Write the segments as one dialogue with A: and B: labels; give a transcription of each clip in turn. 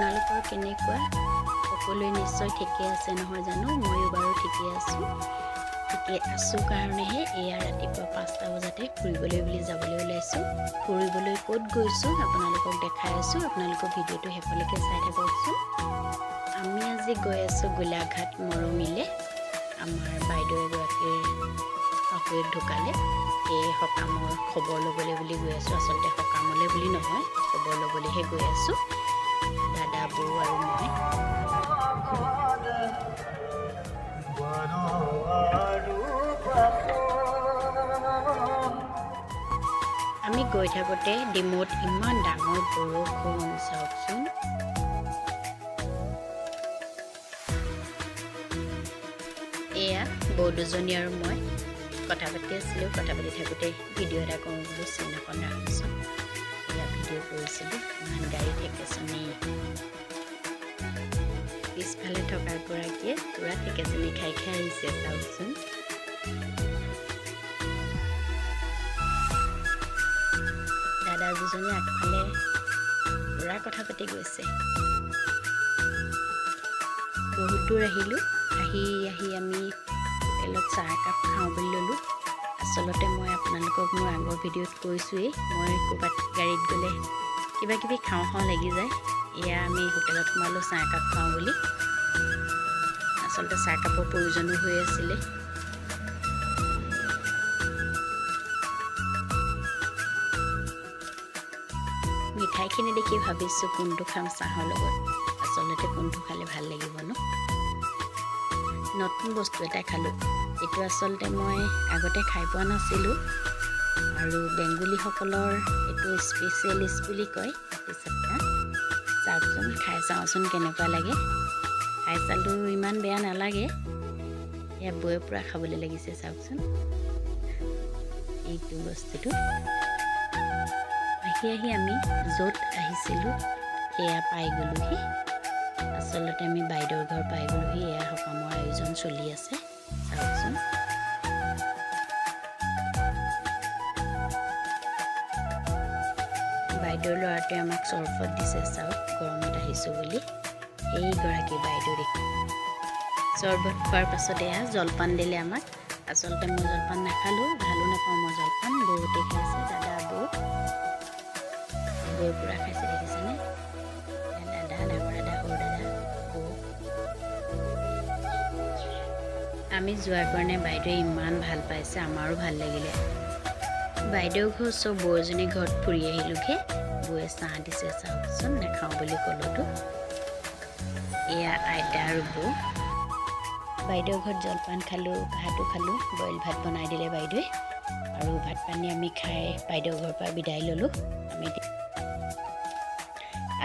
A: আপোনালোকৰ কেনেকুৱা সকলোৱে নিশ্চয় ঠিকে আছে নহয় জানো ময়ো বাৰু ঠিকে আছোঁ কাৰণেহে এয়া ৰাতিপুৱা 5টা বজাতে ফুৰিবলৈ বুলি যাবলৈ ওলাইছোঁ ফুৰিবলৈ ক'ত গৈছোঁ আপোনালোকক দেখাই আছোঁ আপোনালোকৰ ভিডিঅ'টো শেষলৈকে চাই থাককচোন আমি আজি গৈ আছোঁ গোলাঘাট মৰমিলে আমাৰ বাইদেউ এগৰাকীৰ শাহুৱেক ঢুকালে এই সকামৰ খবৰ ল'বলৈ বুলি গৈ আছোঁ আচলতে সকামলৈ বুলি নহয় খবৰ ল'বলৈহে গৈ আছোঁ দাদা বৌ আৰু মই আমি গৈ থাকোঁতে ডিমৌত ইমান ডাঙৰ বৰষুণ চাওকচোন এয়া বৌ দুজনী আৰু মই কথা পাতি আছিলোঁ কথা পাতি থাকোঁতে ভিডিঅ' এটা কৰোঁ বুলি চিন এখন ৰাখিছোঁ এয়া ভিডিঅ' কৰিছিলোঁ ইমান গাড়ী থেকেচনি পিছফালে থকা গৰাকীয়ে পূৰা থেকেচনি খাই খাই আহিছে চাওকচোন দাদা দুজনী আগফালে পূৰা কথা পাতি গৈছে বহুত দূৰ আহিলোঁ আহি আমি হোটেলত চাহ একাপ খাওঁ বুলি ল'লোঁ আচলতে মই আপোনালোকক মোৰ আগৰ ভিডিঅ'ত কৈছোঁৱেই মই ক'ৰবাত গাড়ীত গ'লে কিবা কিবি খাওঁ লাগি যায় এয়া আমি হোটেলত সোমালোঁ চাহ একাপ খাওঁ বুলি আচলতে চাহকাপৰ প্ৰয়োজনো হৈ আছিলে মিঠাইখিনি দেখি ভাবিছোঁ কোনটো খাম চাহৰ লগত আচলতে কোনটো খালে ভাল লাগিব ন নতুন বস্তু এটা খালোঁ এইটো আচলতে মই আগতে খাই পোৱা নাছিলোঁ আৰু বেংগলীসকলৰ এইটো স্পেচিয়েলিষ্ট বুলি কয় পিছতটা চাওকচোন খাই চাওঁচোন কেনেকুৱা লাগে খাই চালোঁ ইমান বেয়া নালাগে এয়া বৌয়ে পূৰা খাবলৈ লাগিছে চাওকচোন এইটো বস্তুটো আহি আমি য'ত আহিছিলোঁ সেয়া পাই গ'লোহি আচলতে আমি বাইদেউৰ ঘৰ পাই গ'লোহি এয়া সকামৰ আয়োজন চলি আছে চাওকচোন বাইদেউৰ ল'ৰাটোৱে আমাক চৰবত দিছে চাওক গৰমত আহিছোঁ বুলি এইগৰাকী বাইদেউ দেখি চৰবত খোৱাৰ পাছত এয়া জলপান দিলে আমাক আচলতে মই জলপান নাখালোঁ ভালো নাপাওঁ মই জলপান বহুতে খাইছে দাদা বৌ পূৰা খাইছে দেখিছেনে দাদা ডাঙৰ দাদা সৰু দাদা বৌ আমি যোৱাৰ কাৰণে বাইদেৱে ইমান ভাল পাইছে আমাৰো ভাল লাগিলে বাইদেউ ঘৰ চব বৌ এজনী ঘৰত ফুৰি আহিলোঁগৈ বৌয়ে চাহ দিছে চাওকচোন নাখাওঁ বুলি ক'লোতো এয়া আইতা আৰু বৌ বাইদেউৰ ঘৰত জলপান খালোঁ ভাতো খালোঁ বইল ভাত বনাই দিলে বাইদেৱে আৰু ভাত পানী আমি খাই বাইদেউৰ ঘৰৰ পৰা বিদায় ল'লোঁ আমি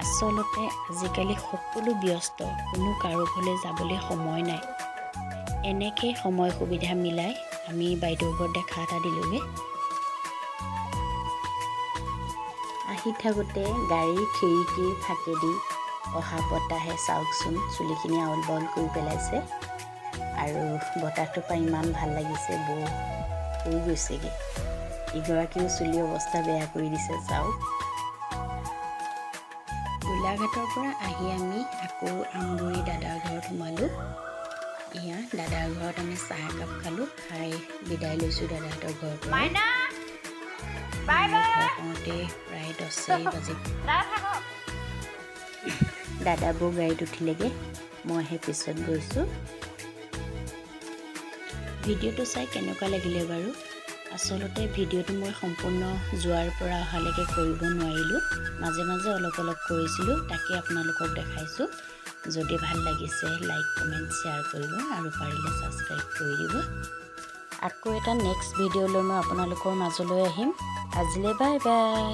A: আচলতে আজিকালি সকলো ব্যস্ত কোনো কাৰো ঘৰলৈ যাবলৈ সময় নাই এনেকৈ সময় সুবিধা মিলাই আমি বাইদেউৰ ঘৰত দেখা এটা দিলোঁগৈ আহি থাকোঁতে গাড়ীৰ খিৰিকীৰ ফাঁকেদি অহা বতাহে চাওকচোন চুলিখিনি আউল বাউল কৰি পেলাইছে আৰু বতাহটোৰ পৰা ইমান ভাল লাগিছে বৌ শুই গৈছেগৈ ইগৰাকীও চুলি অৱস্থা বেয়া কৰি দিছে চাওক গোলাঘাটৰ পৰা আহি আমি আকৌ আমগুৰি দাদাৰ ঘৰত সোমালোঁ এয়া দাদাৰ ঘৰত আমি চাহ একাপ খালোঁ খাই বিদায় লৈছোঁ দাদাহঁতৰ ঘৰৰ পৰা পাওঁতে প্ৰায় 10 বাজি দাদা বৌ গাড়ীত উঠিলেগৈ মইহে পিছত গৈছোঁ ভিডিঅ'টো চাই কেনেকুৱা লাগিলে বাৰু আচলতে ভিডিঅ'টো মই সম্পূৰ্ণ যোৱাৰ পৰা অহালৈকে কৰিব নোৱাৰিলোঁ মাজে মাজে অলপ কৰিছিলোঁ তাকে আপোনালোকক দেখাইছোঁ যদি ভাল লাগিছে লাইক কমেণ্ট শ্বেয়াৰ কৰিব আৰু পাৰিলে ছাবস্ক্ৰাইব কৰি দিব আকৌ এটা নেক্সট ভিডিঅ'লৈ মই আপোনালোকৰ মাজলৈ আহিম আজিলৈ বাই বাই